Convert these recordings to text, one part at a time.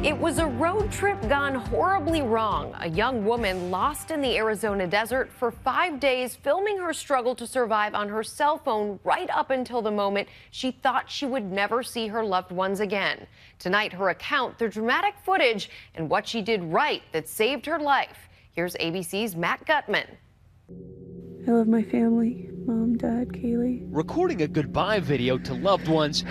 It was a road trip gone horribly wrong. A young woman lost in the Arizona desert for 5 days, filming her struggle to survive on her cell phone right up until the moment she thought she would never see her loved ones again. Tonight, her account, the dramatic footage, and what she did right that saved her life. Here's ABC's Matt Gutman. I love my family. Mom, Dad, Kaylee. Recording a goodbye video to loved ones,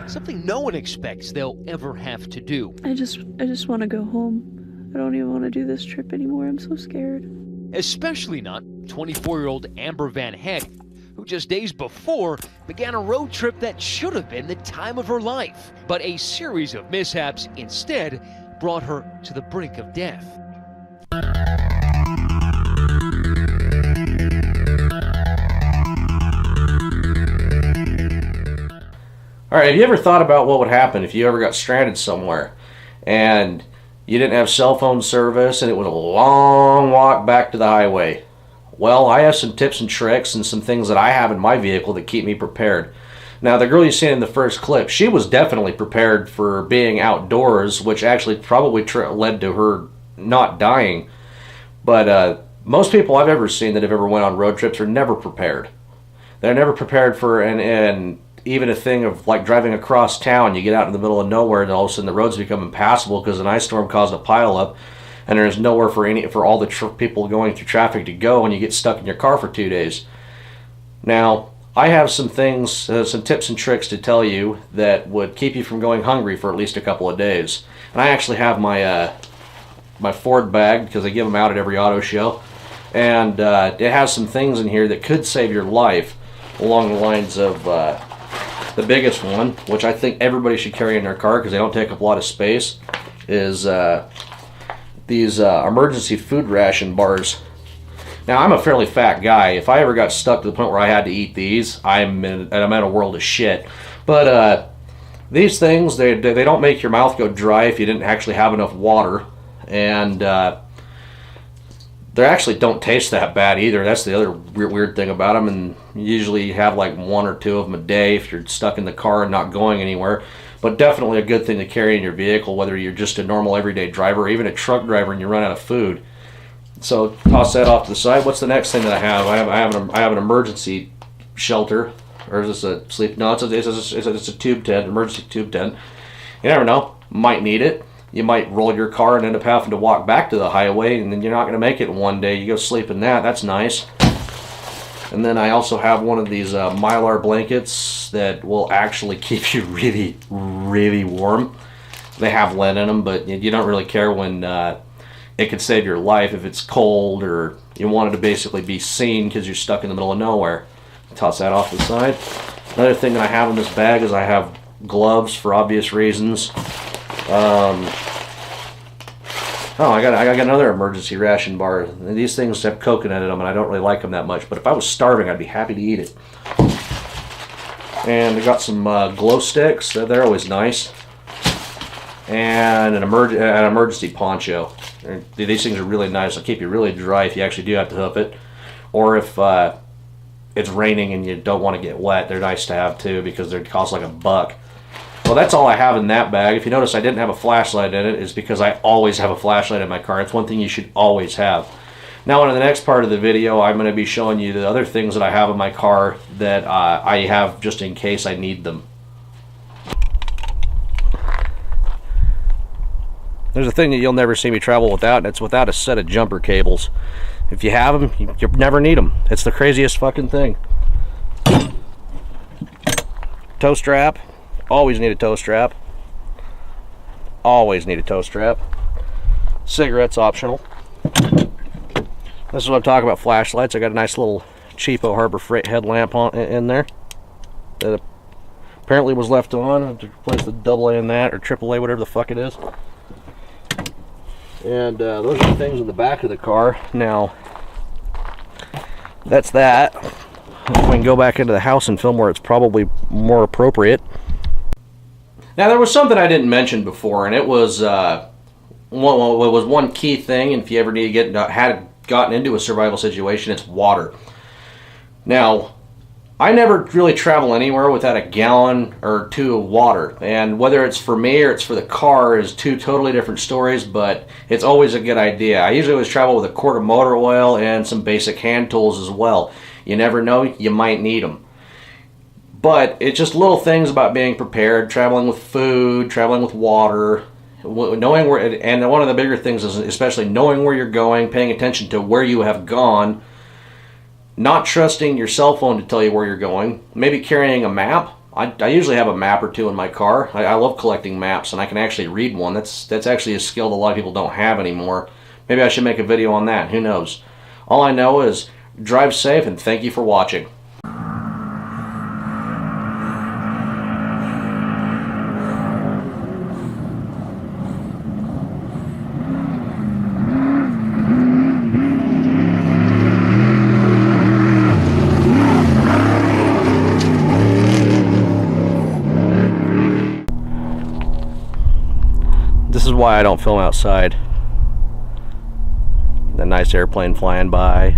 something no one expects they'll ever have to do. I just want to go home. I don't even want to do this trip anymore. I'm so scared. Especially not 24-year-old Amber Van Heck, who just days before began a road trip that should have been the time of her life. But a series of mishaps instead brought her to the brink of death. All right, have you ever thought about what would happen if you ever got stranded somewhere and you didn't have cell phone service and it was a long walk back to the highway? Well, I have some tips and tricks and some things that I have in my vehicle that keep me prepared. Now, the girl you seen in the first clip, she was definitely prepared for being outdoors, which actually probably led to her not dying. But most people I've ever seen that have ever went on road trips are never prepared. They're never prepared for and even a thing of like driving across town, you get out in the middle of nowhere and all of a sudden the roads become impassable because an ice storm caused a pileup and there's nowhere for all the people going through traffic to go, and you get stuck in your car for 2 days. Now, I have some things, some tips and tricks to tell you that would keep you from going hungry for at least a couple of days. And I actually have my my Ford bag because they give them out at every auto show, and it has some things in here that could save your life along the lines of the biggest one, which I think everybody should carry in their car because they don't take up a lot of space, is these emergency food ration bars. Now, I'm a fairly fat guy. If I ever got stuck to the point where I had to eat these, I'm in a world of shit. But these things, they don't make your mouth go dry if you didn't actually have enough water, and they actually don't taste that bad either. That's the other weird thing about them. And usually you have like 1 or 2 of them a day if you're stuck in the car and not going anywhere. But definitely a good thing to carry in your vehicle, whether you're just a normal everyday driver or even a truck driver and you run out of food. So toss that off to the side. What's the next thing that I have? I have an emergency shelter, or is this a sleep? No, it's a tube tent, emergency tube tent. You never know, might need it. You might roll your car and end up having to walk back to the highway, and then you're not going to make it in one day. You go sleep in that. That's nice. And then I also have one of these Mylar blankets that will actually keep you really, really warm. They have lint in them, but you don't really care when it could save your life if it's cold or you wanted to basically be seen because you're stuck in the middle of nowhere. Toss that off to the side. Another thing that I have in this bag is I have gloves for obvious reasons. I got another emergency ration bar. These things have coconut in them, and I don't really like them that much. But if I was starving, I'd be happy to eat it. And I got some glow sticks. They're always nice. And an emergency poncho. These things are really nice. They'll keep you really dry if you actually do have to hoof it, or if it's raining and you don't want to get wet. They're nice to have too because they cost like $1. Well, that's all I have in that bag. If you notice I didn't have a flashlight in it, it's because I always have a flashlight in my car. It's one thing you should always have. Now, in the next part of the video, I'm going to be showing you the other things that I have in my car that I have just in case I need them. There's a thing that you'll never see me travel without, and it's without a set of jumper cables. If you have them, you'll never need them. It's the craziest fucking thing. Toe strap. Always need a toe strap. Always need a toe strap. Cigarettes optional. This is what I'm talking about, flashlights. I got a nice little cheapo Harbor Freight headlamp in there that apparently was left on. I have to replace the AA in that, or AAA, whatever the fuck it is. And those are the things in the back of the car. Now, that's that. If we can go back into the house and film where it's probably more appropriate. Now, there was something I didn't mention before, and it was one key thing. And if you ever need to had gotten into a survival situation, it's water. Now, I never really travel anywhere without a gallon or two of water, and whether it's for me or it's for the car is two totally different stories, but it's always a good idea. I usually always travel with a quart of motor oil and some basic hand tools as well. You never know, you might need them. But it's just little things about being prepared, traveling with food, traveling with water, knowing where, and one of the bigger things is especially knowing where you're going, paying attention to where you have gone, not trusting your cell phone to tell you where you're going, maybe carrying a map. I usually have a map or two in my car. I love collecting maps, and I can actually read one. That's actually a skill that a lot of people don't have anymore. Maybe I should make a video on that. Who knows? All I know is drive safe, and thank you for watching. This is why I don't film outside. The nice airplane flying by.